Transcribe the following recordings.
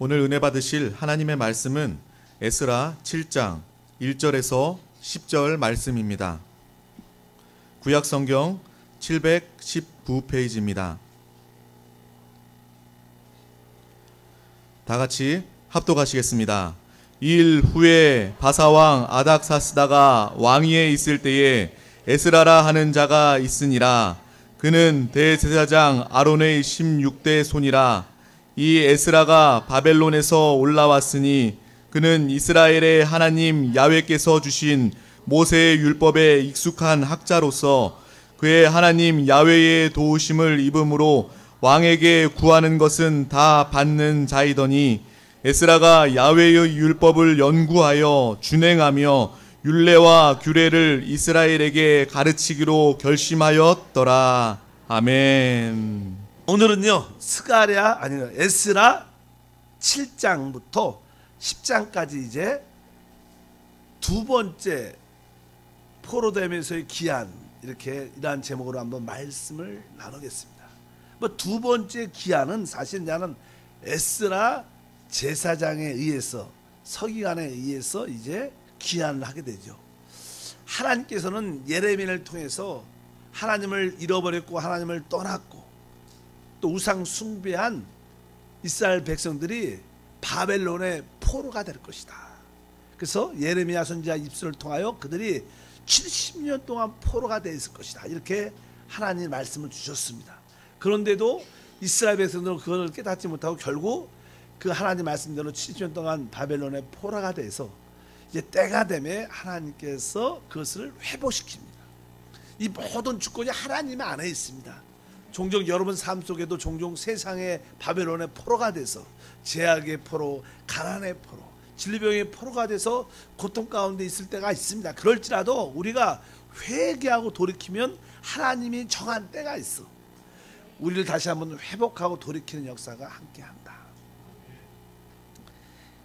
오늘 은혜 받으실 하나님의 말씀은 에스라 7장 1절에서 10절 말씀입니다. 구약 성경 719페이지입니다. 다 같이 합독하시겠습니다. 이 일 후에 바사왕 아닥사스다가 왕위에 있을 때에 에스라라 하는 자가 있으니라. 그는 대제사장 아론의 16대 손이라. 이 에스라가 바벨론에서 올라왔으니 그는 이스라엘의 하나님 야훼께서 주신 모세의 율법에 익숙한 학자로서 그의 하나님 야훼의 도우심을 입음으로 왕에게 구하는 것은 다 받는 자이더니, 에스라가 야훼의 율법을 연구하여 준행하며 율례와 규례를 이스라엘에게 가르치기로 결심하였더라. 아멘. 오늘은요 에스라 7장부터 10장까지 이제 두 번째 포로되면서의 기한, 이러한 제목으로 한번 말씀을 나누겠습니다. 두 번째 기한은 사실 나는 에스라 제사장에 의해서, 서기관에 의해서 이제 기한을 하게 되죠. 하나님께서는 예레미야를 통해서 하나님을 잃어버렸고 하나님을 떠났고 또 우상 숭배한 이스라엘 백성들이 바벨론의 포로가 될 것이다. 그래서 예레미야 선지자 입술을 통하여 그들이 70년 동안 포로가 되어 있을 것이다, 이렇게 하나님 말씀을 주셨습니다. 그런데도 이스라엘 백성들은 그걸 깨닫지 못하고 결국 그 하나님 말씀대로 70년 동안 바벨론의 포로가 돼서 이제 때가 되면 하나님께서 그것을 회복시킵니다. 이 모든 주권이 하나님 안에 있습니다. 종종 여러분 삶 속에도 종종 세상의 바벨론의 포로가 돼서 죄악의 포로, 가난의 포로, 질병의 포로가 돼서 고통 가운데 있을 때가 있습니다. 그럴지라도 우리가 회개하고 돌이키면 하나님이 정한 때가 있어. 우리를 다시 한번 회복하고 돌이키는 역사가 함께한다.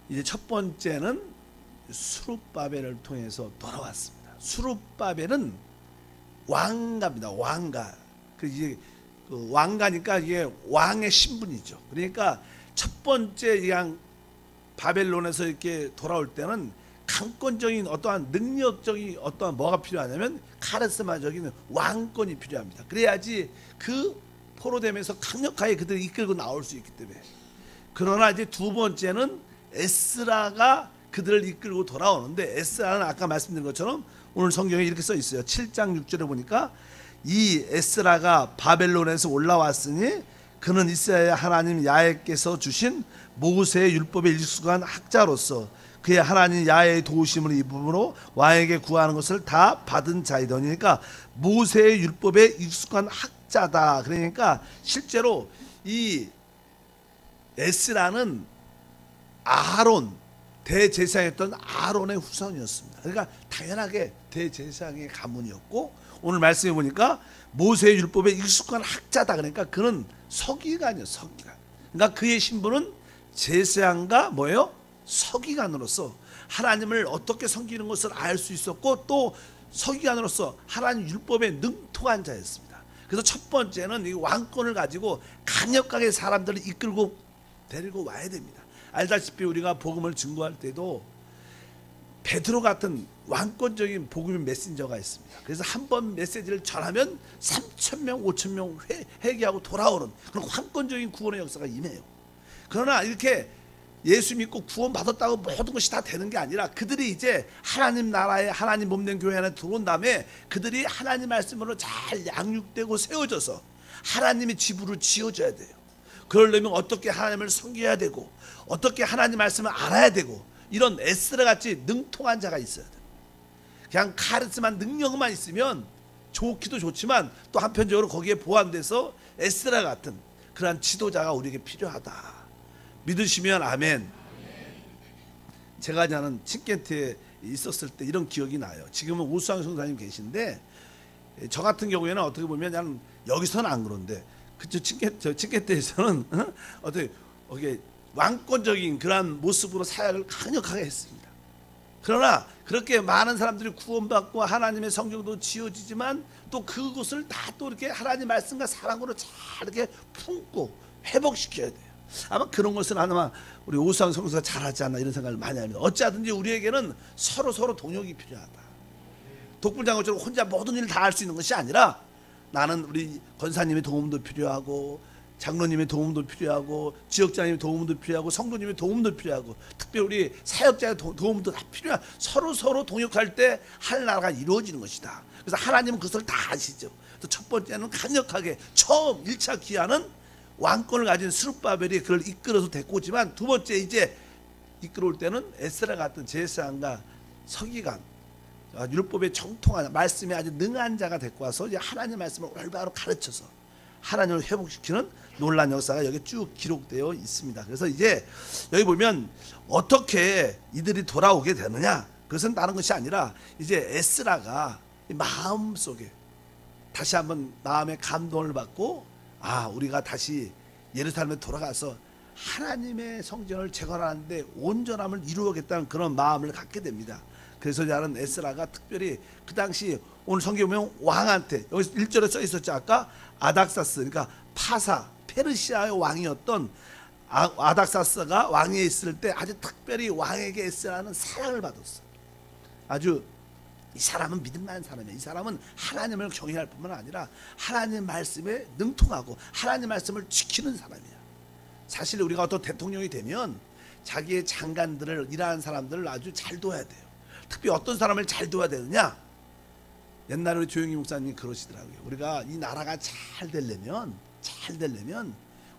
이제 첫 번째는 스룹바벨을 통해서 돌아왔습니다. 스룹바벨은 왕가입니다. 왕가. 이제 왕가니까 이게 왕의 신분이죠. 그러니까 첫 번째 그냥 바벨론에서 이렇게 돌아올 때는 강권적인 어떠한 능력적인 어떠한 뭐가 필요하냐면 카리스마적인 왕권이 필요합니다. 그래야지 그 포로되면서 강력하게 그들을 이끌고 나올 수 있기 때문에. 그러나 이제 두 번째는 에스라가 그들을 이끌고 돌아오는데, 에스라는 아까 말씀드린 것처럼 오늘 성경에 이렇게 써 있어요. 7장 6절에 보니까 이 에스라가 바벨론에서 올라왔으니 그는 이스라엘 하나님 야훼께서 주신 모세의 율법에 익숙한 학자로서 그의 하나님 야훼의 도우심을 입음으로 왕에게 구하는 것을 다 받은 자이더니, 그러니까 모세의 율법에 익숙한 학자다. 그러니까 실제로 이 에스라는 아론, 대제사장이었던 아론의 후손이었습니다. 그러니까 당연하게 대제사장의 가문이었고, 오늘 말씀해 보니까 모세의 율법에 익숙한 학자다. 그러니까 그는 서기관이에요. 서기관. 그러니까 그의 신분은 제사장과 뭐예요? 서기관으로서 하나님을 어떻게 섬기는 것을 알 수 있었고, 또 서기관으로서 하나님 율법에 능통한 자였습니다. 그래서 첫 번째는 이 왕권을 가지고 강력하게 사람들을 이끌고 데리고 와야 됩니다. 알다시피 우리가 복음을 증거할 때도 베드로 같은 왕권적인 복음의 메신저가 있습니다. 그래서 한 번 메시지를 전하면 3,000명, 5,000명 회개하고 돌아오는 그런 왕권적인 구원의 역사가 임해요. 그러나 이렇게 예수 믿고 구원 받았다고 모든 것이 다 되는 게 아니라, 그들이 이제 하나님 나라에, 하나님 몸된 교회 안에 들어온 다음에 그들이 하나님 말씀으로 잘 양육되고 세워져서 하나님의 집으로 지어져야 돼요. 그러려면 어떻게 하나님을 섬겨야 되고, 어떻게 하나님 말씀을 알아야 되고, 이런 에스라 같이 능통한 자가 있어야 돼요. 그냥 카리스마 능력만 있으면 좋기도 좋지만 또 한편적으로 거기에 보완돼서 에스라 같은 그러한 지도자가 우리에게 필요하다. 믿으시면 아멘. 제가 아는 칭켄트에 있었을 때 이런 기억이 나요. 지금은 오수왕 성사님 계신데, 저 같은 경우에는 어떻게 보면 나는 여기서는 안 그런데 그쪽 칭켄트에서는 어떻게 왕권적인 그러한 모습으로 사역을 강력하게 했습니다. 그러나 그렇게 많은 사람들이 구원받고 하나님의 성경도 지어지지만 또 그것을 다 또 이렇게 하나님 말씀과 사랑으로 잘 이렇게 품고 회복시켜야 돼요. 아마 그런 것은 아마 우리 오수환 성수가 잘하지 않나 이런 생각을 많이 합니다. 어찌하든지 우리에게는 서로 동역이 필요하다. 독불장군처럼 혼자 모든 일을 다 할 수 있는 것이 아니라 나는 우리 권사님의 도움도 필요하고 장로님의 도움도 필요하고 지역장님의 도움도 필요하고 성도님의 도움도 필요하고 특별히 우리 사역자의 도움도 다 필요한 서로 동역할 때 하나나라가 이루어지는 것이다. 그래서 하나님은 그것을 다 아시죠. 첫 번째는 강력하게 처음 1차 기한은 왕권을 가진 스룹바벨이 그걸 이끌어서 데리고 오지만 두 번째 이제 이끌어올 때는 에스라 같은 제사장과 서기관 율법에 정통한 말씀에 아주 능한 자가 데리고 와서 이제 하나님 말씀을 올바로 가르쳐서 하나님을 회복시키는 놀라운 역사가 여기 쭉 기록되어 있습니다. 그래서 이제 여기 보면 어떻게 이들이 돌아오게 되느냐, 그것은 다른 것이 아니라 이제 에스라가 마음속에 다시 한번 마음의 감동을 받고 우리가 다시 예루살렘에 돌아가서 하나님의 성전을 재건하는데 온전함을 이루어겠다는 그런 마음을 갖게 됩니다. 그래서 나는 에스라가 특별히 그 당시 오늘 성경에 보면 왕한테 여기서 1절에 써 있었죠. 아까 아닥사스, 그러니까 파사 페르시아의 왕이었던 아닥사스가 왕위에 있을 때 아주 특별히 왕에게 에스라는 사랑을 받았어. 아주 이 사람은 믿을 만한 사람이야. 이 사람은 하나님을 경외할 뿐만 아니라 하나님 말씀에 능통하고 하나님 말씀을 지키는 사람이야. 사실 우리가 어떤 대통령이 되면 자기의 장관들을, 일하는 사람들을 아주 잘 둬야 돼요. 특히 어떤 사람을 잘 둬야 되느냐, 옛날에 우리 조영기 목사님이 그러시더라고요. 우리가 이 나라가 잘 되려면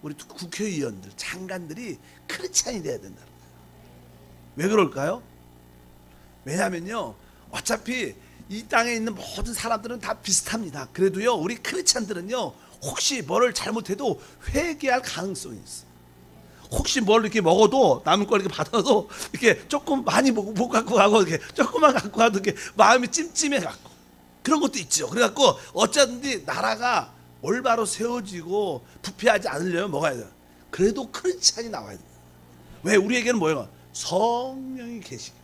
우리 국회의원들, 장관들이 크리스찬이 돼야 된다. 왜 그럴까요? 왜냐면요, 어차피 이 땅에 있는 모든 사람들은 다 비슷합니다. 그래도요, 우리 크리스찬들은요, 혹시 뭐를 잘못해도 회개할 가능성이 있어. 혹시 뭘 이렇게 먹어도 남은 걸 이렇게 받아도 이렇게 조금 많이 못 갖고 가고 이렇게 조금만 갖고 가도 이렇게 마음이 찜찜해 갖고 그런 것도 있죠. 그래갖고 어쩌든지 나라가 올바로 세워지고 부패하지 않으려면 뭐가 해야 돼요? 그래도 크리스찬이 나와야 돼요. 왜? 우리에게는 뭐예요? 성령이 계시고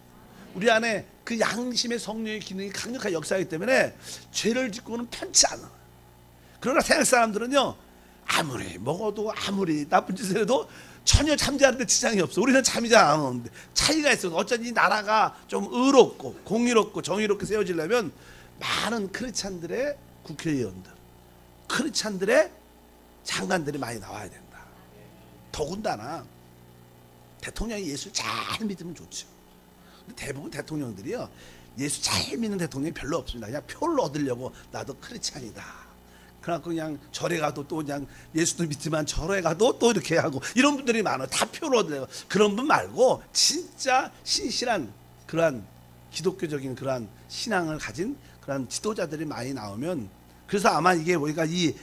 우리 안에 그 양심의 성령의 기능이 강력하게 역사하기 때문에 죄를 짓고는 편치 않아. 그러나 세상 사람들은요, 아무리 먹어도 아무리 나쁜 짓을 해도 전혀 잠자는데 지장이 없어. 우리는 잠이 잘 안 오는데 차이가 있어. 어쩐지 나라가 좀 의롭고 공의롭고 정의롭게 세워지려면 많은 크리스찬들의 국회의원들, 크리스찬들의 장관들이 많이 나와야 된다. 더군다나 대통령이 예수를 잘 믿으면 좋죠. 근데 대부분 대통령들이요, 예수 잘 믿는 대통령이 별로 없습니다. 그냥 표를 얻으려고 나도 크리스찬이다. 그래갖고 그냥 절에 가도 또 그냥 예수도 믿지만 절에 가도 또 이렇게 하고 이런 분들이 많아요. 다 표를 얻으려고. 그런 분 말고 진짜 신실한 그러한 기독교적인 그러한 신앙을 가진 그러한 지도자들이 많이 나오면, 그래서 아마 이게 우리가 이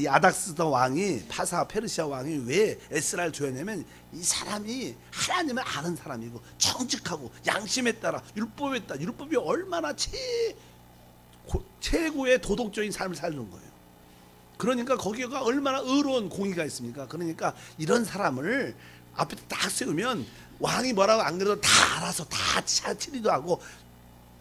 아닥스더 왕이, 파사 페르시아 왕이 왜 에스라를 조였냐면 이 사람이 하나님을 아는 사람이고 정직하고 양심에 따라 율법에 따라, 율법이 얼마나 최고의 도덕적인 삶을 사는 거예요. 그러니까 거기가 얼마나 의로운 공의가 있습니까? 그러니까 이런 사람을 앞에 딱 세우면 왕이 뭐라고 안 그래도 다 알아서 다 차치리도 하고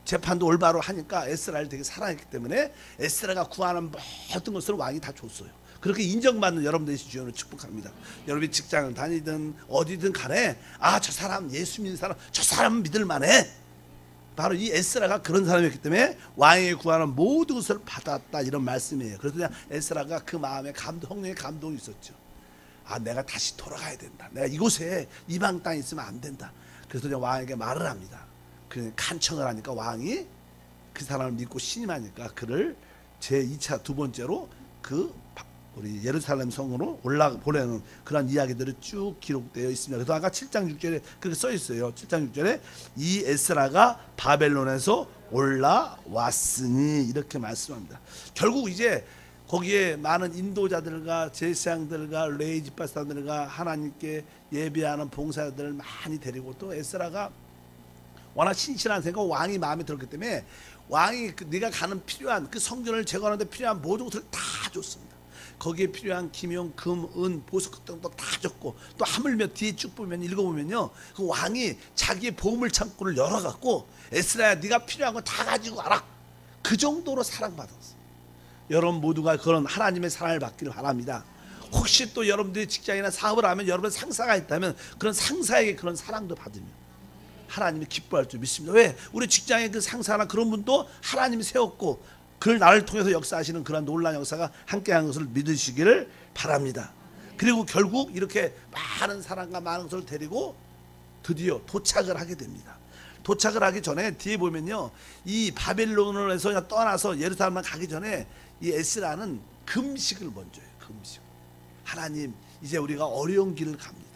재판도 올바로 하니까 에스라를 되게 사랑했기 때문에 에스라가 구하는 모든 것을 왕이 다 줬어요. 그렇게 인정받는 여러분들의 주연을 축복합니다. 여러분이 직장을 다니든 어디든 간에 저 사람 예수 믿는 사람, 저 사람은 믿을 만해. 바로 이 에스라가 그런 사람이었기 때문에 왕에게 구하는 모든 것을 받았다, 이런 말씀이에요. 그래서 그냥 에스라가 그 마음에 성령의 감동이 있었죠. 내가 다시 돌아가야 된다. 내가 이곳에 이방 땅에 있으면 안 된다. 그래서 그냥 왕에게 말을 합니다. 그 간청을 하니까 왕이 그 사람을 믿고 신임하니까 그를 제2차 두 번째로 그 우리 예루살렘 성으로 보내는 그런 이야기들이 쭉 기록되어 있습니다. 그래서 아까 7장 6절에 그렇게 써 있어요. 7장 6절에 이 에스라가 바벨론에서 올라왔으니 이렇게 말씀합니다. 결국 이제 거기에 많은 인도자들과 제사장들과 레위 지파 사람들과 하나님께 예배하는 봉사자들을 많이 데리고, 또 에스라가 워낙 신실한 생각, 왕이 마음에 들었기 때문에 왕이 네가 가는 필요한 그 성전을 재건하는 데 필요한 모든 것을 다 줬습니다. 거기에 필요한 기명, 금, 은, 보석 같은 것도 다 줬고, 또 하물며 뒤에 쭉 보면 읽어보면요, 그 왕이 자기의 보물 창고를 열어갖고 에스라야 네가 필요한 거 다 가지고 와라. 그 정도로 사랑받았어요. 여러분 모두가 그런 하나님의 사랑을 받기를 바랍니다. 혹시 또 여러분들이 직장이나 사업을 하면 여러분 상사가 있다면 그런 상사에게 그런 사랑도 받으면 하나님이 기뻐할 줄 믿습니다. 왜? 우리 직장의 그 상사나 그런 분도 하나님이 세웠고 그걸 나를 통해서 역사하시는 그런 놀라운 역사가 함께한 것을 믿으시기를 바랍니다. 그리고 결국 이렇게 많은 사람과 많은 것을 데리고 드디어 도착을 하게 됩니다. 도착을 하기 전에 뒤에 보면요, 이 바벨론에서 떠나서 예루살렘 가기 전에 이 에스라는 금식을 먼저 해요. 금식. 하나님, 이제 우리가 어려운 길을 갑니다.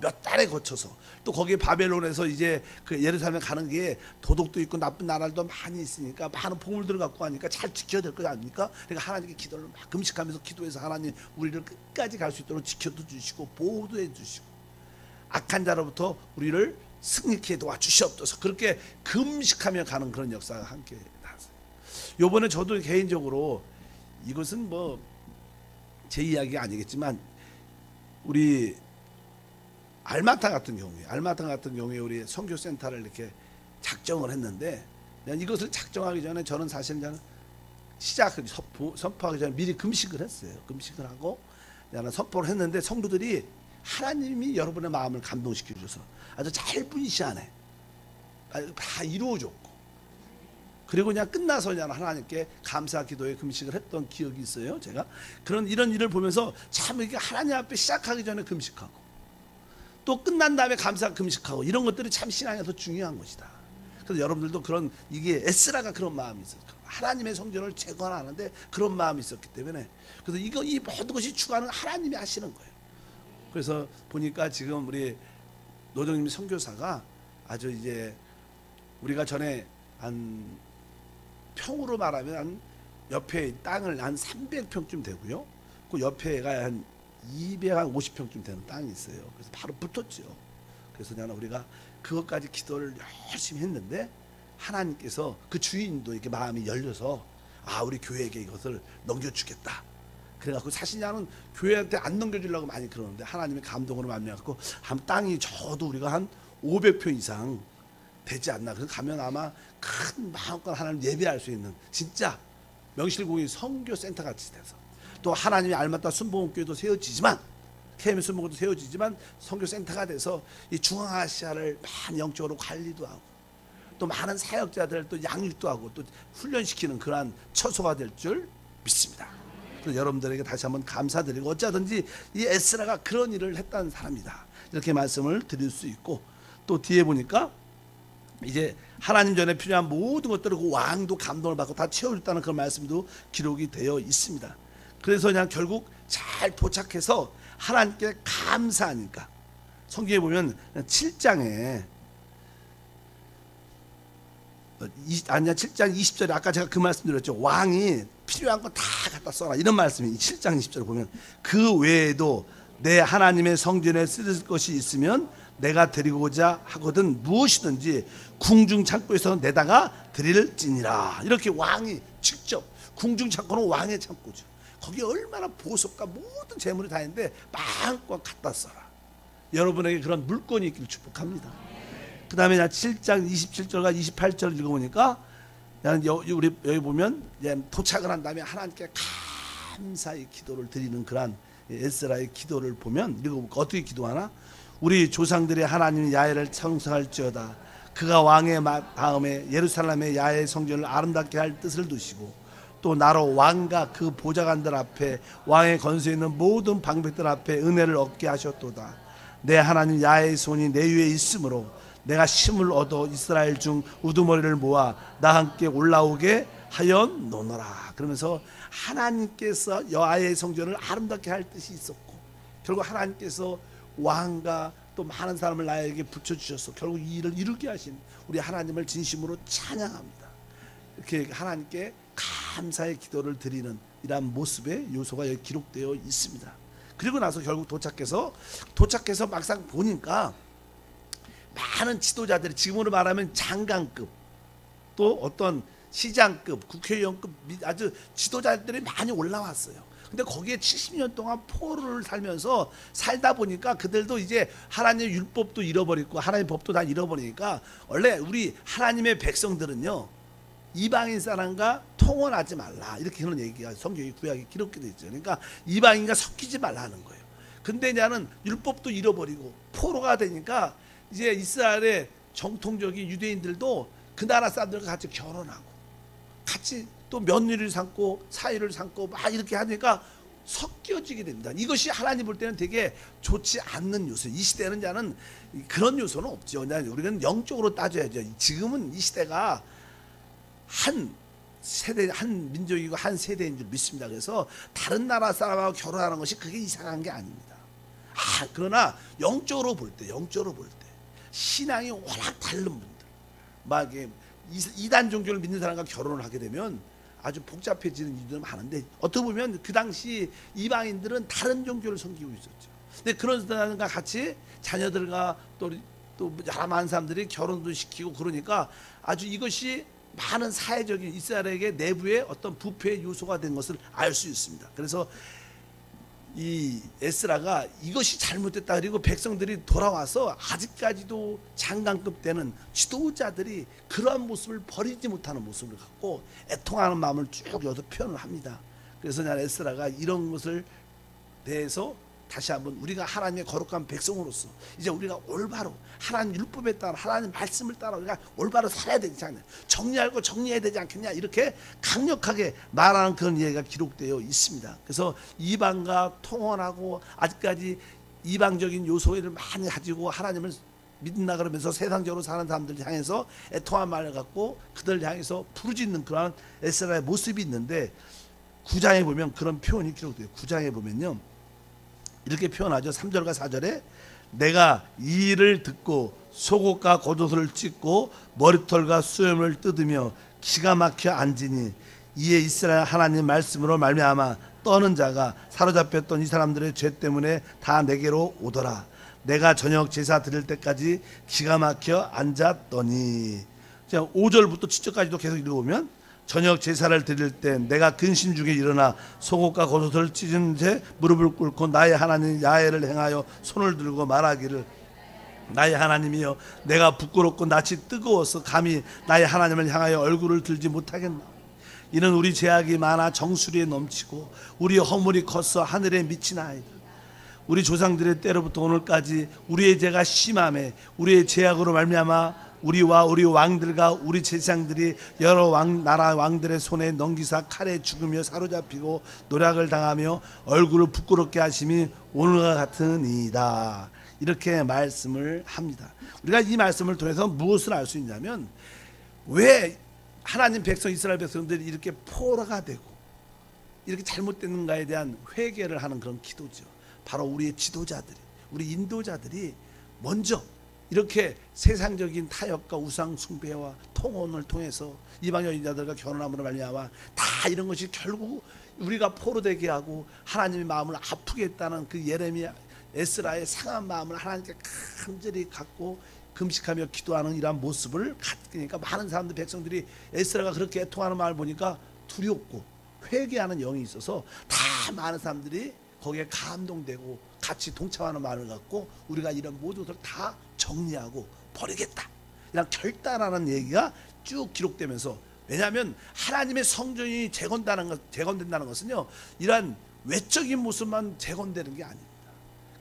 몇 달에 거쳐서 또 거기 바벨론에서 이제 그 예루살렘 가는 게 도덕도 있고 나쁜 나라도 많이 있으니까 많은 보물들을 갖고 가니까 잘 지켜야 될 거 아닙니까? 그러니까 하나님께 기도를 막 금식하면서 기도해서 하나님 우리를 끝까지 갈 수 있도록 지켜도 주시고 보호도 해주시고 악한 자로부터 우리를 승리케 도와주시옵소서. 그렇게 금식하며 가는 그런 역사가 함께 나왔어요. 요번에 저도 개인적으로 이것은 뭐 제 이야기가 아니겠지만 우리 알마타 같은 경우에 우리 선교센터를 이렇게 작정을 했는데 이것을 작정하기 전에 저는 사실 선포하기 전에 미리 금식을 했어요. 금식을 하고 선포를 했는데 성도들이 하나님이 여러분의 마음을 감동시켜 주셔서 아주 짧은 시간에 다 이루어졌고, 그리고 그냥 끝나서 그냥 하나님께 감사 기도에 금식을 했던 기억이 있어요. 제가 이런 일을 보면서 참 이렇게 하나님 앞에 시작하기 전에 금식하고 또 끝난 다음에 감사 금식하고 이런 것들이 참 신앙에서 중요한 것이다. 그래서 여러분들도 이게 에스라가 그런 마음이 있었어요. 하나님의 성전을 재건하는데 그런 마음이 있었기 때문에 그래서 이 모든 것이 주관은 하나님이 하시는 거예요. 그래서 보니까 지금 우리 노정님 선교사가 아주 이제 우리가 전에 한 평으로 말하면 한 옆에 땅을 한 300평쯤 되고요. 그 옆에가 한 250평쯤 되는 땅이 있어요. 그래서 바로 붙었죠. 그래서 우리가 그것까지 기도를 열심히 했는데 하나님께서 그 주인도 이렇게 마음이 열려서 우리 교회에게 이것을 넘겨주겠다. 그래갖고 사실 나는 교회한테 안 넘겨주려고 많이 그러는데 하나님의 감동으로 말미암고 한 땅이 저도 우리가 한 500평 이상 되지 않나. 그래서 가면 아마 큰 마음껏 하나님 예배할 수 있는 진짜 명실공히 선교센터 같이 돼서 또 하나님이 알맞다 순복음교회도 세워지지만 KM 순복음도 세워지지만 선교센터가 돼서 이 중앙아시아를 많은 영적으로 관리도 하고 또 많은 사역자들을 또 양육도 하고 또 훈련시키는 그러한 처소가 될 줄 믿습니다. 그래서 여러분들에게 다시 한번 감사드리고 어쩌든지 이 에스라가 그런 일을 했다는 사람이다. 이렇게 말씀을 드릴 수 있고 또 뒤에 보니까 이제 하나님 전에 필요한 모든 것들을 그 왕도 감동을 받고 다 채워줬다는 그런 말씀도 기록이 되어 있습니다. 그래서 그냥 결국 잘 도착해서 하나님께 감사하니까 성경에 보면 7장에 7장 20절에 아까 제가 그 말씀 드렸죠. 왕이 필요한 거 다 갖다 써라 이런 말씀이 7장 20절에 보면 그 외에도 내 하나님의 성전에 쓸 것이 있으면 내가 드리고자 하거든 무엇이든지 궁중 창고에서 내다가 드릴지니라. 이렇게 왕이 직접 궁중 창고는 왕의 창고죠. 거기에 얼마나 보석과 모든 재물이 다 있는데 마음껏 갖다 써라. 여러분에게 그런 물건이 있기를 축복합니다. 그 다음에 7장 27절과 28절을 읽어보니까 우리 여기 보면 도착을 한 다음에 하나님께 감사의 기도를 드리는 그러한 에스라의 기도를 보면 읽어볼까? 어떻게 기도하나? 우리 조상들의 하나님 야훼를 청성할지어다. 그가 왕의 다음에 예루살렘의 야훼 성전을 아름답게 할 뜻을 두시고 또 나로 왕과 그 보좌관들 앞에 왕의 권세 있는 모든 방백들 앞에 은혜를 얻게 하셨도다. 내 하나님 야훼의 손이 내 위에 있으므로 내가 힘을 얻어 이스라엘 중 우두머리를 모아 나 함께 올라오게 하였노노라. 그러면서 하나님께서 야훼의 성전을 아름답게 할 뜻이 있었고 결국 하나님께서 왕과 또 많은 사람을 나에게 붙여주셔서 결국 이 일을 이루게 하신 우리 하나님을 진심으로 찬양합니다. 이렇게 하나님께 감사의 기도를 드리는 이러한 모습의 요소가 여기 기록되어 있습니다. 그리고 나서 결국 도착해서 막상 보니까 많은 지도자들이 지금으로 말하면 장관급 또 어떤 시장급 국회의원급 아주 지도자들이 많이 올라왔어요. 근데 거기에 70년 동안 포로를 살면서 살다 보니까 그들도 이제 하나님의 율법도 잃어버리고 하나님의 법도 다 잃어버리니까 원래 우리 하나님의 백성들은요 이방인 사람과 통혼하지 말라, 이렇게 그런 얘기가 성경의 구약에 기록되어 있죠. 그러니까 이방인과 섞이지 말라는 거예요. 근데 나는 율법도 잃어버리고 포로가 되니까 이제 이스라엘의 정통적인 유대인들도 그 나라 사람들과 같이 결혼하고 같이 또 며느리를 삼고 사위를 삼고 막 이렇게 하니까 섞여지게 됩니다. 이것이 하나님 볼 때는 되게 좋지 않는 요소. 이 시대는 자는 그런 요소는 없죠. 우리는 영적으로 따져야죠. 지금은 이 시대가 한 세대, 한 민족이고 한 세대인 줄 믿습니다. 그래서 다른 나라 사람하고 결혼하는 것이 그게 이상한 게 아닙니다. 그러나 영적으로 볼 때, 신앙이 워낙 다른 분들, 막 이단 종교를 믿는 사람과 결혼을 하게 되면 아주 복잡해지는 일들이 많은데, 어떻게 보면 그 당시 이방인들은 다른 종교를 섬기고 있었죠. 근데 그런 사람과 같이 자녀들과 또 여러 많은 사람들이 결혼도 시키고 그러니까 아주 이것이 많은 사회적인 이스라엘에게 내부의 어떤 부패의 요소가 된 것을 알 수 있습니다. 그래서 이 에스라가 이것이 잘못됐다, 그리고 백성들이 돌아와서 아직까지도 장관급 되는 지도자들이 그러한 모습을 버리지 못하는 모습을 갖고 애통하는 마음을 쭉 여기서 표현을 합니다. 그래서 난 에스라가 이런 것을 대해서 다시 한번 우리가 하나님의 거룩한 백성으로서 이제 우리가 올바로 하나님 율법에 따라 하나님 말씀을 따라 우리가 올바로 살아야 되지 않냐, 정리하고 정리해야 되지 않겠냐, 이렇게 강력하게 말하는 그런 이야기가 기록되어 있습니다. 그래서 이방과 통혼하고 아직까지 이방적인 요소를 많이 가지고 하나님을 믿는다 그러면서 세상적으로 사는 사람들 향해서 애통한 말을 갖고 그들 향해서 부르짖는 그러한 에스라의 모습이 있는데, 9장에 보면 그런 표현이 기록돼요. 9장에 보면요 이렇게 표현하죠. 3절과 4절에 내가 이 일을 듣고 속옷과 겉옷을 찢고 머리털과 수염을 뜯으며 기가 막혀 앉으니 이에 이스라엘 하나님 말씀으로 말미암아 떠는 자가 사로잡혔던 이 사람들의 죄 때문에 다 내게로 오더라. 내가 저녁 제사 드릴 때까지 기가 막혀 앉았더니. 5절부터 7절까지도 계속 읽어보면 저녁 제사를 드릴 때 내가 근심 중에 일어나 속옷과 겉옷을 찢은 채 무릎을 꿇고 나의 하나님 야훼를 행하여 손을 들고 말하기를 나의 하나님이여, 내가 부끄럽고 낯이 뜨거워서 감히 나의 하나님을 향하여 얼굴을 들지 못하겠나. 이는 우리 죄악이 많아 정수리에 넘치고 우리 허물이 커서 하늘에 미치나이다. 우리 조상들의 때로부터 오늘까지 우리의 죄가 심함에 우리의 죄악으로 말미암아 우리와 우리 왕들과 우리 제사장들이 여러 나라 왕들의 손에 넘기사 칼에 죽으며 사로잡히고 노략을 당하며 얼굴을 부끄럽게 하심이 오늘과 같으니이다. 이렇게 말씀을 합니다. 우리가 이 말씀을 통해서 무엇을 알 수 있냐면, 왜 하나님 백성 이스라엘 백성들이 이렇게 포로가 되고 이렇게 잘못됐는가에 대한 회개를 하는 그런 기도죠. 바로 우리의 지도자들이, 우리 인도자들이 먼저 이렇게 세상적인 타협과 우상 숭배와 통혼을 통해서 이방 여인자들과 결혼함으로 말미암아 다 이런 것이 결국 우리가 포로되게 하고 하나님의 마음을 아프게 했다는 그 예레미야 에스라의 상한 마음을 하나님께 간절히 갖고 금식하며 기도하는 이러한 모습을 갖으니까 많은 사람들, 백성들이 에스라가 그렇게 애통하는 마음을 보니까 두렵고 회개하는 영이 있어서 다 많은 사람들이 거기에 감동되고 같이 동참하는 마음을 갖고 우리가 이런 모든 것을 다 정리하고 버리겠다, 이런 결단하는 얘기가 쭉 기록되면서, 왜냐하면 하나님의 성전이 재건된다는 것은요 이러한 외적인 모습만 재건되는 게 아닙니다.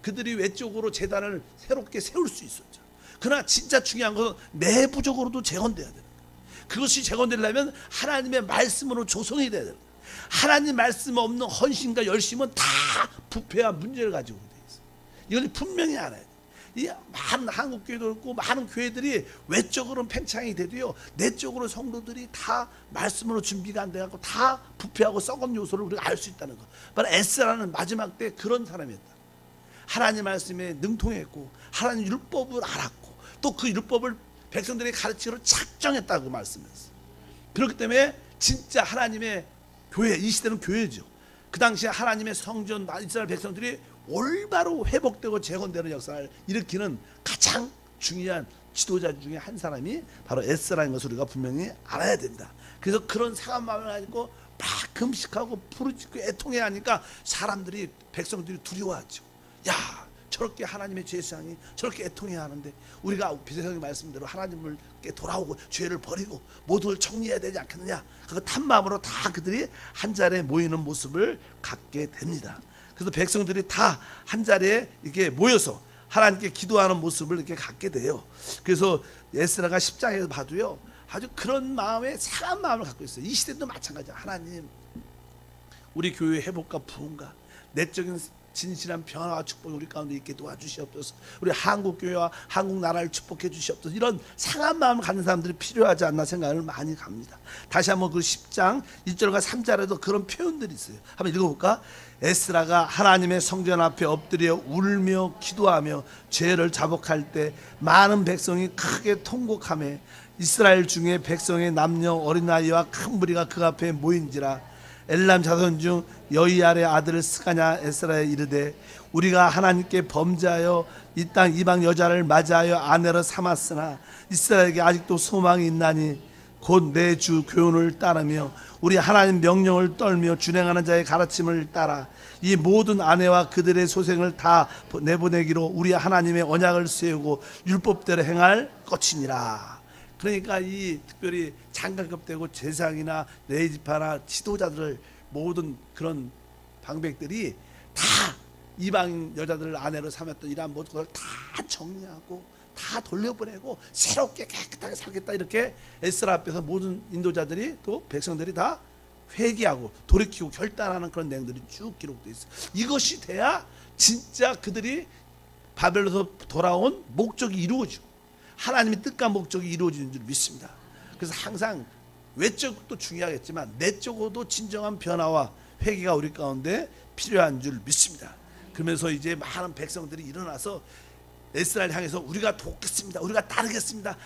그들이 외적으로 제단을 새롭게 세울 수 있었죠. 그러나 진짜 중요한 것은 내부적으로도 재건돼야 됩니다. 그것이 재건되려면 하나님의 말씀으로 조성이 돼야 됩니다. 하나님 말씀 없는 헌신과 열심은 다 부패와 문제를 가지고 돼 있어요. 이걸 분명히 알아야 돼요. 이 많은 한국 교회도 그렇고 많은 교회들이 외적으로는 팽창이 돼도요 내적으로 성도들이 다 말씀으로 준비가 안 돼갖고 다 부패하고 썩은 요소를 우리가 알 수 있다는 것. 바로 에스라는 마지막 때 그런 사람이었다. 하나님 말씀에 능통했고 하나님 율법을 알았고 또 그 율법을 백성들이 가르치기로 작정했다고 말씀했어요. 그렇기 때문에 진짜 하나님의 교회, 이 시대는 교회죠. 그 당시에 하나님의 성전 이스라엘 백성들이 올바로 회복되고 재건되는 역사를 일으키는 가장 중요한 지도자 중에 한 사람이 바로 에스라인 것을 우리가 분명히 알아야 된다. 그래서 그런 상한 마음을 가지고 막 금식하고 부르짖고 애통해야 하니까 사람들이, 백성들이 두려워하죠. 야, 저렇게 하나님의 제사장이 저렇게 애통해야 하는데 우리가 비세성의 말씀대로 하나님을 돌아오고 죄를 버리고 모두를 정리해야 되지 않겠느냐. 그 탄 마음으로 다 그들이 한 자리에 모이는 모습을 갖게 됩니다. 그래서 백성들이 다 한 자리에 이렇게 모여서 하나님께 기도하는 모습을 이렇게 갖게 돼요. 그래서 에스라가 10장에서 봐도요, 아주 그런 마음에 상한 마음을 갖고 있어요. 이 시대도 마찬가지야. 하나님, 우리 교회 회복과 부흥과 내적인 진실한 변화와 축복이 우리 가운데 있게 도와주시옵소서. 우리 한국교회와 한국나라를 축복해 주시옵소서. 이런 상한 마음을 갖는 사람들이 필요하지 않나 생각을 많이 합니다. 다시 한번 그 10장 1절과 3절에도 그런 표현들이 있어요. 한번 읽어볼까? 에스라가 하나님의 성전 앞에 엎드려 울며 기도하며 죄를 자복할 때 많은 백성이 크게 통곡하며 이스라엘 중에 백성의 남녀 어린아이와 큰 무리가 그 앞에 모인지라. 엘람 자손 중 여이알의 아들 스가냐 에스라에 이르되 우리가 하나님께 범죄하여 이 땅 이방 여자를 맞이하여 아내로 삼았으나 이스라엘에게 아직도 소망이 있나니 곧 내 주 교훈을 따르며 우리 하나님 명령을 떨며 준행하는 자의 가르침을 따라 이 모든 아내와 그들의 소생을 다 내보내기로 우리 하나님의 언약을 세우고 율법대로 행할 것이니라. 그러니까 이 특별히 장가급 되고 제사장이나 레위지파나 지도자들을 모든 그런 방백들이 다 이방 여자들을 아내로 삼았던 이러한 모든 것을 다 정리하고 다 돌려보내고 새롭게 깨끗하게 살겠다, 이렇게 에스라 앞에서 모든 인도자들이 또 백성들이 다 회개하고 돌이키고 결단하는 그런 내용들이 쭉 기록되어 있어요. 이것이 돼야 진짜 그들이 바벨론에서 돌아온 목적이 이루어지고 하나님의 뜻과 목적이 이루어지는 줄 믿습니다. 그래서 항상 외적도 중요하겠지만 내적으로도 진정한 변화와 회개가 우리 가운데 필요한 줄 믿습니다. 그러면서 이제 많은 백성들이 일어나서 에스라를 향해서 우리가 돕겠습니다, 우리가 따르겠습니다,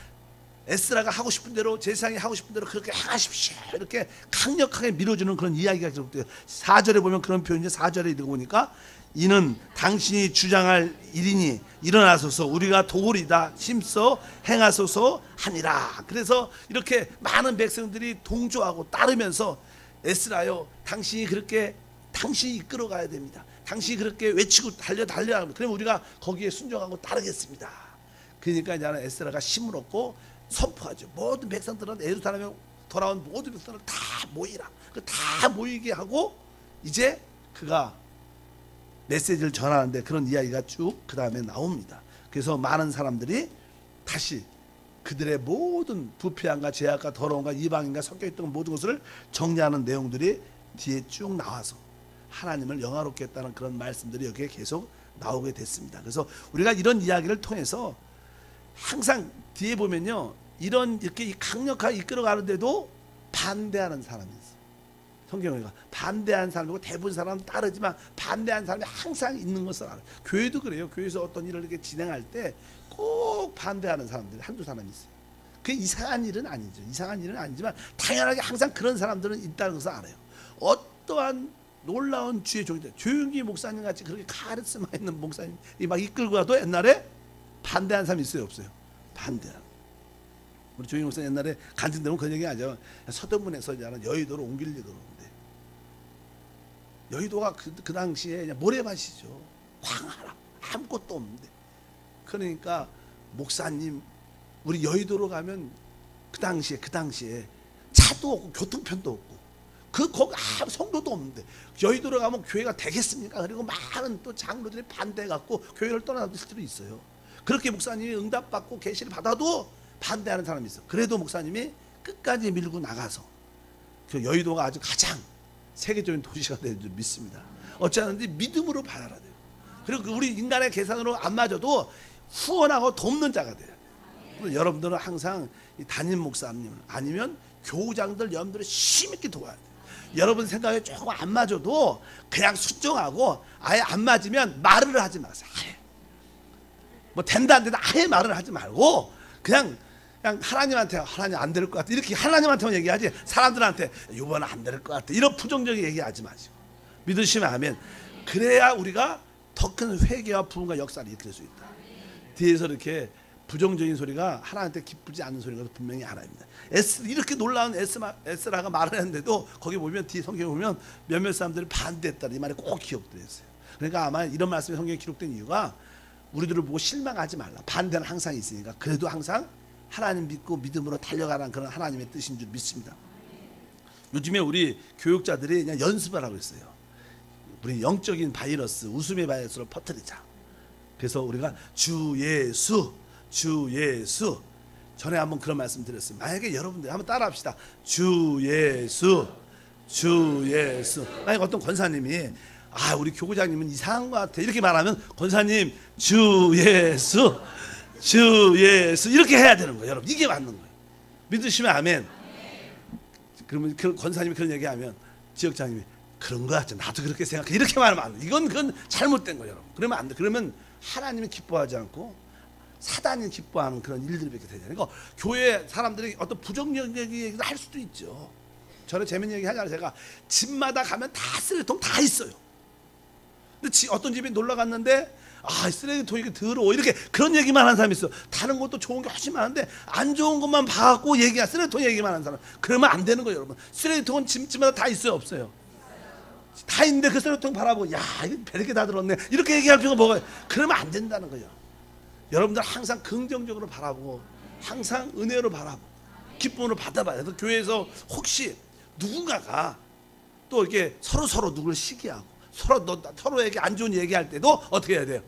에스라가 하고 싶은 대로, 제사장이 하고 싶은 대로 그렇게 행하십시오, 이렇게 강력하게 밀어주는 그런 이야기가 기록돼요. 4절에 보면 그런 표현이 4절에 읽어보니까 이는 당신이 주장할 일이니 일어나소서 우리가 도우리다 힘써 행하소서 하니라. 그래서 이렇게 많은 백성들이 동조하고 따르면서 에스라요, 당신이 이끌어가야 됩니다, 당신이 그렇게 외치고 달려야 합니다, 그러면 우리가 거기에 순종하고 따르겠습니다. 그러니까 이제 에스라가 힘을 얻고 선포하죠. 모든 백성들은 예루살렘에 돌아온 모든 백성을 다 모이라, 다 모이게 하고 이제 그가 메시지를 전하는데 그런 이야기가 쭉 그 다음에 나옵니다. 그래서 많은 사람들이 다시 그들의 모든 부패함과 죄악과 더러움과 이방인과 섞여있던 모든 것을 정리하는 내용들이 뒤에 쭉 나와서 하나님을 영화롭게 했다는 그런 말씀들이 여기에 계속 나오게 됐습니다. 그래서 우리가 이런 이야기를 통해서 항상 뒤에 보면요, 이렇게 강력하게 이끌어가는데도 반대하는 사람이 있어요. 성경에 반대하는 사람이고 대부분 사람은 따르지만 반대하는 사람이 항상 있는 것을 알아요. 교회도 그래요. 교회에서 어떤 일을 이렇게 진행할 때 꼭 반대하는 사람들이 한두 사람이 있어요. 그게 이상한 일은 아니죠. 이상한 일은 아니지만 당연하게 항상 그런 사람들은 있다는 것을 알아요. 어떠한 놀라운 주의 종이들, 조용기 목사님 같이 그렇게 카리스마 있는 목사님이 막 이끌고 가도 옛날에 반대하는 사람이 있어요, 없어요? 반대하는. 우리 조용기 목사님 옛날에 간증되면 그런 얘기 하죠. 서대문에서 여의도로 옮기려고 그러는데 여의도가 그 당시에 그냥 모래밭이죠. 광활하고 아무것도 없는데, 그러니까 목사님, 우리 여의도로 가면 그 당시에 차도 없고 교통편도 없고 거기 아무 성도도 없는데 여의도로 가면 교회가 되겠습니까? 그리고 많은 또 장로들이 반대해갖고 교회를 떠나는 수도 있어요. 그렇게 목사님이 응답받고 계시를 받아도 반대하는 사람이 있어. 그래도 목사님이 끝까지 밀고 나가서 그 여의도가 아주 가장 세계적인 도시가 되는 줄 믿습니다. 어찌하는지 믿음으로 받아야 돼요. 그리고 우리 인간의 계산으로 안 맞아도 후원하고 돕는 자가 돼요. 여러분들은 항상 담임 목사님 아니면 교우장들 여러분들을 힘있게 도와야 돼요. 여러분 생각에 조금 안 맞아도 그냥 순종하고, 아예 안 맞으면 말을 하지 마세요. 아예. 뭐 된다 안 된다 아예 말을 하지 말고 그냥 하나님한테 하나님 안 될 것 같아 이렇게 하나님한테만 얘기하지, 사람들한테 이번은 안 될 것 같아 이런 부정적인 얘기하지 마시고 믿으시면 하면, 그래야 우리가 더 큰 회개와 부흥과 역사를 일으킬 수 있다. 뒤에서 이렇게 부정적인 소리가 하나님한테 기쁘지 않는 소리가 분명히 알아입니다. 이렇게 놀라운 에스라가 말을 했는데도 거기 보면 뒤에 성경에 보면 몇몇 사람들이 반대했다 이 말이 꼭 기록되어 있어요. 그러니까 아마 이런 말씀이 성경에 기록된 이유가 우리들을 보고 실망하지 말라. 반대는 항상 있으니까. 그래도 항상 하나님 믿고 믿음으로 달려가라는 그런 하나님의 뜻인 줄 믿습니다. 요즘에 우리 교육자들이 그냥 연습을 하고 있어요. 우리 영적인 바이러스, 웃음의 바이러스를 퍼뜨리자. 그래서 우리가 주 예수, 주 예수. 전에 한번 그런 말씀 드렸어요. 만약에 여러분들 한번 따라합시다. 주 예수, 주 예수. 만약에 어떤 권사님이 우리 교구장님은 이상한 것 같아 이렇게 말하면 권사님 주 예수, 주 예수 이렇게 해야 되는 거예요. 여러분 이게 맞는 거예요. 믿으시면 아멘. 그러면 그 권사님이 그런 얘기하면 지역장님이 그런 거 같아 나도 그렇게 생각해 이렇게 말하면 안 돼. 그건 잘못된 거예요. 여러분 그러면 안 돼. 그러면 하나님이 기뻐하지 않고 사단이 기뻐하는 그런 일들이 되잖아요. 그러니까 교회 사람들이 어떤 부정적인 얘기를 할 수도 있죠. 전에 재밌는 얘기 하잖아요. 제가 집마다 가면 다 쓰레기통 다 있어요. 근데 어떤 집에 놀러 갔는데 쓰레기통이 이렇게 더러워 이렇게 그런 얘기만 하는 사람이 있어. 다른 것도 좋은 게 훨씬 많은데 안 좋은 것만 봐갖고 쓰레기통 얘기만 하는 사람. 그러면 안 되는 거예요. 여러분 쓰레기통은 집마다 다 있어요 없어요? 다 있는데 그 쓰레기통 바라보고 이거 별게 다 들었네 이렇게 얘기할 필요가 뭐가 그러면 안 된다는 거예요. 여러분들 항상 긍정적으로 바라보고 항상 은혜로 바라보고 기쁨으로 받아봐요. 그래서 교회에서 혹시 누군가가 또 이렇게 서로 누구를 시기하고 서로에게 안 좋은 얘기할 때도 어떻게 해야 돼요?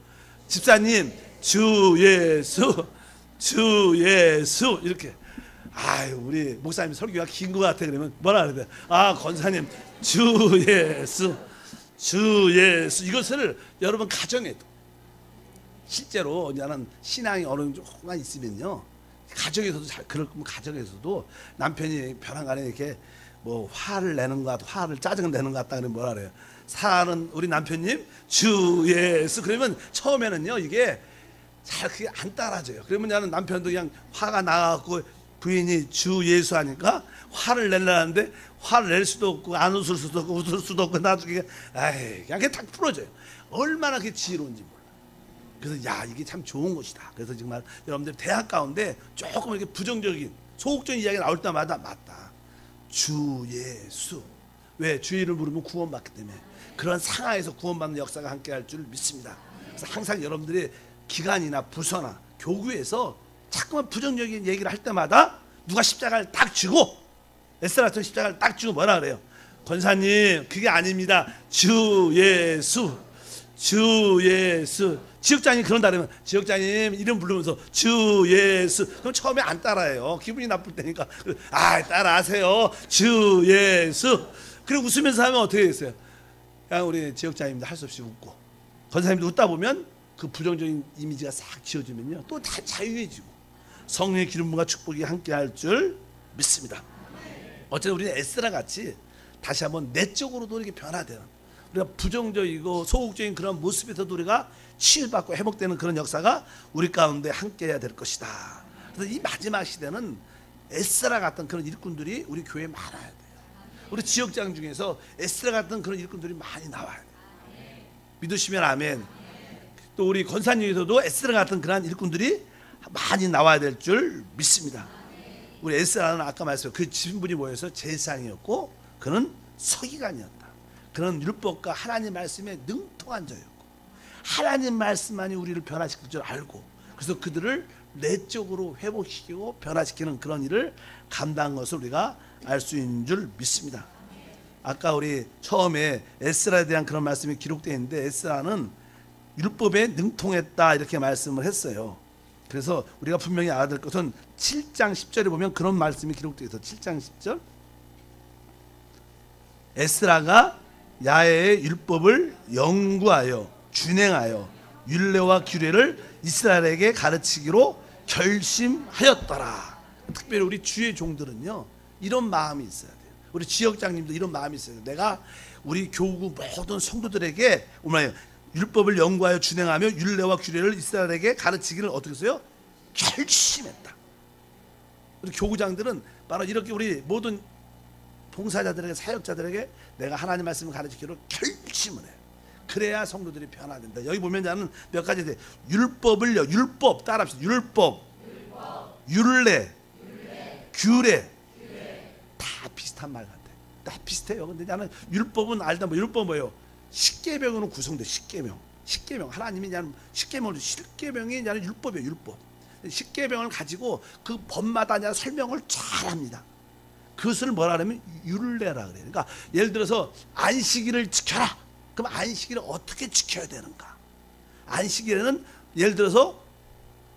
집사님 주 예수, 주 예수 이렇게. 우리 목사님 설교가 긴 것 같아. 그러면 뭐라 그래야 돼? 권사님 주 예수, 주 예수. 이것을 여러분 가정에도 실제로 나는 신앙이 어느 정도가 있으면요 가정에서도 그럴 거면 가정에서도 남편이 벼랑간에 이렇게 뭐 화를 내는 것 같다, 화를 짜증을 내는 것 같다 그러면 뭐라 그래요? 사는 우리 남편님 주 예수. 그러면 처음에는요 이게 잘 그게 안 따라져요. 그러면 나는 남편도 그냥 화가 나갖고 부인이 주 예수 하니까 화를 내려는데 화를 낼 수도 없고 안 웃을 수도 없고 웃을 수도 없고 나중에 그냥 딱 풀어져요. 얼마나 그게 지혜로운지 몰라. 그래서 이게 참 좋은 것이다. 그래서 정말 여러분들 대학 가운데 조금 이렇게 부정적인 소극적인 이야기가 나올 때마다 맞다. 주 예수. 왜? 주 이름을 부르면 구원받기 때문에 그런 상하에서 구원받는 역사가 함께할 줄 믿습니다. 그래서 항상 여러분들이 기관이나 부서나 교구에서 자꾸만 부정적인 얘기를 할 때마다 누가 십자가를 딱 쥐고 에스라 같은 십자가를 딱 쥐고 뭐라 그래요? 권사님 그게 아닙니다. 주 예수, 주 예수. 지역장님 그런다 그러면 지역장님 이름 부르면서 주 예수. 그럼 처음에 안 따라해요. 기분이 나쁠 때니까 따라하세요. 주 예수. 그리고 웃으면서 하면 어떻게 됐어요? 그냥 우리 지역장님도 할 수 없이 웃고 권사님도 웃다 보면 그 부정적인 이미지가 싹 지워지면요 또 다 자유해지고 성령의 기름과 축복이 함께할 줄 믿습니다. 어쨌든 우리는 에스라 같이 다시 한번 내적으로도 이렇게 변화되는 우리가 부정적이고 소극적인 그런 모습에서도 우리가 치유받고 회복되는 그런 역사가 우리 가운데 함께해야 될 것이다. 그래서 이 마지막 시대는 에스라 같은 그런 일꾼들이 우리 교회에 많아야 돼요. 우리 지역장 중에서 에스라 같은 그런 일꾼들이 많이 나와야 돼요. 믿으시면 아멘. 또 우리 권사님에서도 에스라 같은 그런 일꾼들이 많이 나와야 될 줄 믿습니다. 우리 에스라는 아까 말했어요. 그 신분이 뭐였어요? 제사장이었고 그는 서기관이었다. 그는 율법과 하나님 말씀에 능통한 자였고 하나님 말씀만이 우리를 변화시킬 줄 알고 그래서 그들을 내적으로 회복시키고 변화시키는 그런 일을 감당한 것을 우리가 알 수 있는 줄 믿습니다. 아까 우리 처음에 에스라에 대한 그런 말씀이 기록되어 있는데 에스라는 율법에 능통했다 이렇게 말씀을 했어요. 그래서 우리가 분명히 알아야 될 것은 7장 10절에 보면 그런 말씀이 기록되어 있어요. 7장 10절 에스라가 야훼의 율법을 연구하여 준행하여 율례와 규례를 이스라엘에게 가르치기로 결심하였더라. 특별히 우리 주의 종들은요 이런 마음이 있어야 돼요. 우리 지역장님도 이런 마음이 있어야 돼요. 내가 우리 교구 모든 성도들에게 율법을 연구하여 준행하며 율례와 규례를 이스라엘에게 가르치기를 어떻게 했어요? 결심했다. 우리 교구장들은 바로 이렇게 우리 모든 봉사자들에게 사역자들에게 내가 하나님 말씀을 가르치기로 결심을 해요. 그래야 성도들이 변화된다. 여기 보면 나는 몇 가지 돼. 율법을요. 율법 따라합시다. 율법, 율례, 규례 다 비슷한 말 같아. 다 비슷해요. 근데 나는 율법은 알다. 율법 뭐예요? 십계명으로 구성돼. 십계명. 십계명, 하나님이 그냥 십계명이 그냥 율법이에요. 율법. 십계명을 가지고 그 법마다 그냥 설명을 잘합니다. 그것을 뭐라 그러면 율례라 그래요. 그러니까 예를 들어서 안식일을 지켜라. 그럼 안식일을 어떻게 지켜야 되는가? 안식일에는 예를 들어서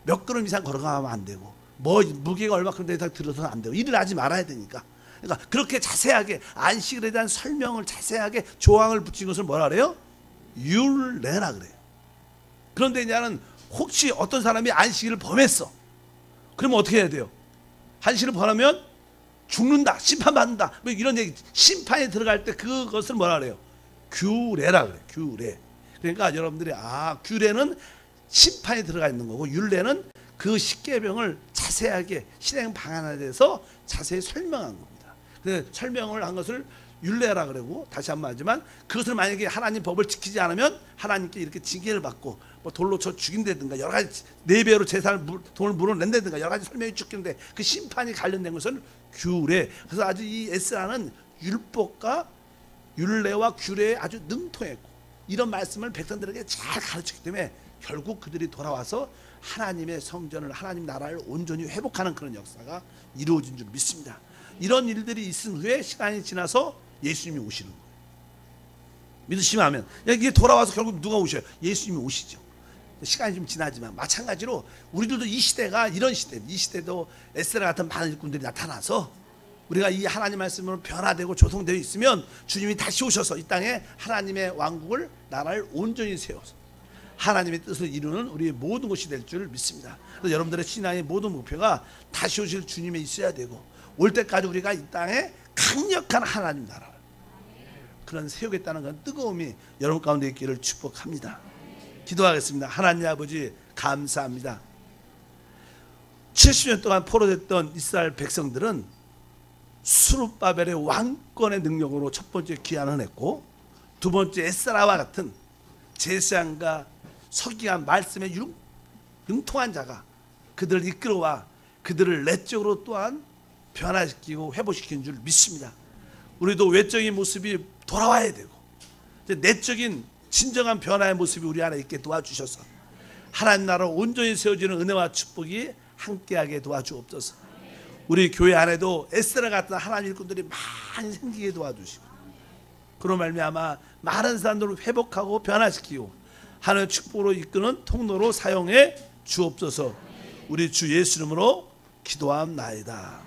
몇 걸음 이상 걸어가면 안 되고, 뭐 무게가 얼마큼 되다 들어서는 안 되고, 일을 하지 말아야 되니까. 그러니까 그렇게 자세하게 안식일에 대한 설명을 자세하게 조항을 붙인 것을 뭐라 그래요? 율례라 그래요. 그런데 이제는 혹시 어떤 사람이 안식일을 범했어. 그러면 어떻게 해야 돼요? 안식일을 범하면 죽는다, 심판받는다, 뭐 이런 얘기. 심판에 들어갈 때 그것을 뭐라 그래요? 규례라 그래요. 규례. 그러니까 여러분들이 규례는 심판에 들어가 있는 거고, 율례는 그 십계명을 자세하게 실행 방안에 대해서 자세히 설명한 겁니다. 그래서 설명을 한 것을 율례라 그러고, 다시 한번 하지만 그것을 만약에 하나님 법을 지키지 않으면 하나님께 이렇게 징계를 받고 뭐 돌로 쳐 죽인다든가 여러 가지 4배로 재산을 돈을 물어낸다든가 여러 가지 설명이 죽겠는데, 그 심판이 관련된 것은 규례. 그래서 아주 이 에스라는 율법과 율례와 규례에 아주 능통했고, 이런 말씀을 백성들에게 잘 가르쳤기 때문에 결국 그들이 돌아와서 하나님의 성전을, 하나님 나라를 온전히 회복하는 그런 역사가 이루어진 줄 믿습니다. 이런 일들이 있은 후에 시간이 지나서 예수님이 오시는 거예요. 믿으시면 아멘. 이게 돌아와서 결국 누가 오셔요? 예수님이 오시죠. 시간이 좀 지나지만 마찬가지로 우리들도 이 시대가 이런 시대, 이 시대도 에스라 같은 많은 일꾼들이 나타나서 우리가 이 하나님 말씀으로 변화되고 조성되어 있으면 주님이 다시 오셔서 이 땅에 하나님의 왕국을, 나라를 온전히 세워서 하나님의 뜻을 이루는 우리의 모든 것이 될 줄 믿습니다. 그래서 여러분들의 신앙의 모든 목표가 다시 오실 주님에 있어야 되고, 올 때까지 우리가 이 땅에 강력한 하나님 나라를 그런 세우겠다는 그런 뜨거움이 여러분 가운데 있기를 축복합니다. 기도하겠습니다. 하나님 아버지 감사합니다. 70년 동안 포로됐던 이스라엘 백성들은 스룹바벨의 왕권의 능력으로 첫 번째 귀환을 했고, 두 번째 에스라와 같은 제사장과 서기관 말씀에 융통한 자가 그들을 이끌어와 그들을 내적으로 또한 변화시키고 회복시키는 줄 믿습니다. 우리도 외적인 모습이 돌아와야 되고, 내적인 진정한 변화의 모습이 우리 안에 있게 도와주셔서 하나님 나라 온전히 세워지는 은혜와 축복이 함께하게 도와주옵소서. 우리 교회 안에도 에스라 같은 하나님 일꾼들이 많이 생기게 도와주시고, 그로 말미암아 많은 사람들을 회복하고 변화시키고 하나님의 축복으로 이끄는 통로로 사용해 주옵소서. 우리 주 예수 이름으로 기도함나이다.